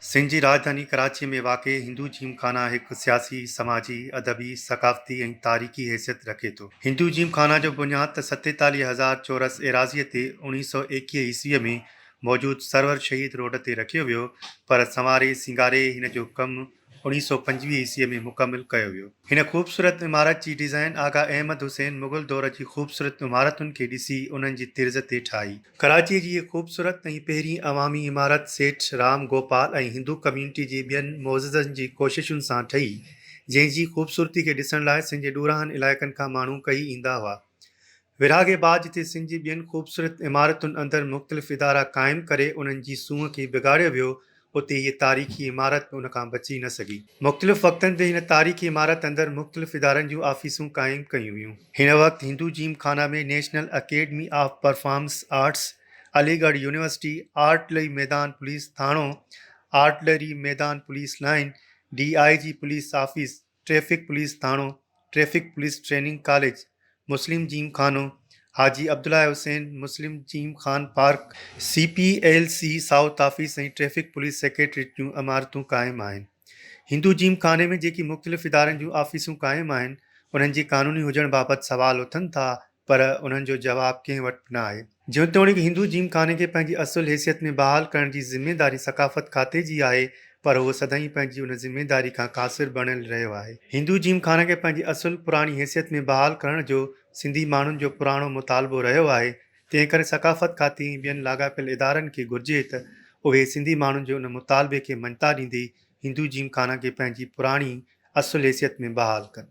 सिंध जी राजधानी कराची में वाक़िअ हिंदू जिमखाना हिकु सियासी, समाजी, अदबी, सक़ाफ़ती ऐं तारीख़ी हैसियत रखे थो। हिंदू जिमखाना जो बुनियादु 47,000 चौरस एराज़ीअ ते 1921 ईस्वीअ में मौजूदु सरवर शहीद रोड ते रखियो वियो, पर संवारे सिंगारे हिन जो कमु 1925 ईस्वीअ में मुकमिल कयो वियो। हिन ख़ूबसूरत इमारत जी डिज़ाइन आगा अहमद हुसैन मुग़ल दौर जी ख़ूबसूरत इमारतुनि खे ॾिसी उन्हनि जी तिर्ज़ ते ठाही। कराचीअ जी हीअ ख़ूबसूरत ऐं पहिरीं अवामी इमारत सेठ राम गोपाल ऐं हिंदू कम्यूनिटी जे ॿियनि मुअज़्ज़िज़नि जी कोशिशुनि सां ठही, जंहिं जी ख़ूबसूरती खे ॾिसण लाइ सिंध जे ॾूरांहनि इलाइक़नि खां माण्हू कई ईंदा हुआ। विरहाङे बाद जिथे सिंध जी ॿियनि ख़ूबसूरत इमारतुनि अंदरि मुख़्तलिफ़ इदारा क़ाइमु करे उन्हनि जी सूंहं खे बिगाड़ियो वियो, उते हीअ तारीख़ी इमारत उन खां बची न सघी। मुख़्तलिफ़ वक़्तनि ते हिन तारीख़ी इमारत अंदरि मुख़्तलिफ़ इदारनि जूं आफ़ीसूं क़ाइमु कयूं वियूं। हिन वक़्तु हिंदू जिमखाना में national academy of performing arts, Aligarh university, artillery Maidan police थाणो, artillery Maidan police line, DIG police office, traffic police थाणो, traffic police training college, Muslim जिमखानो, Haji Abdullah Hussain Muslim Gymkhana park, CPLC south office ऐं ट्रैफ़िक पुलिस सेक्रेटरीट जूं इमारतूं क़ाइमु आहिनि। हिंदू जिमखाने में जेकी मुख़्तलिफ़ इदारनि जूं आफ़ीसूं क़ाइमु आहिनि, उन्हनि जी क़ानूनी हुजण बाबति सवाल उथनि था, पर उन्हनि जो जवाबु कंहिं वटि न आहे। जेतोणीकि हिंदू जिमखाने खे पंहिंजी असुलु हैसियत में बहाल करण जी ज़िमेदारी सक़ाफ़त खाते जी आहे, पर उहो सदाईं पंहिंजी उन ज़िमेदारी खां क़ासिर बणियल रहियो आहे। हिंदू जिमखाने खे पंहिंजी असुलु पुराणी हैसियत में बहाल करण जो सिंधी माण्हुनि जो पुराणो मुतालबो रहियो आहे। तंहिं करे सक़ाफ़त खाते ऐं ॿियनि लाॻापियल इदारनि खे घुर्जे त उहे सिंधी माण्हुनि जे उन मुतालबे खे मञता ॾींदे हिंदू जिमखाना खे पंहिंजी पुराणी असुलु हैसियत में बहाल कनि।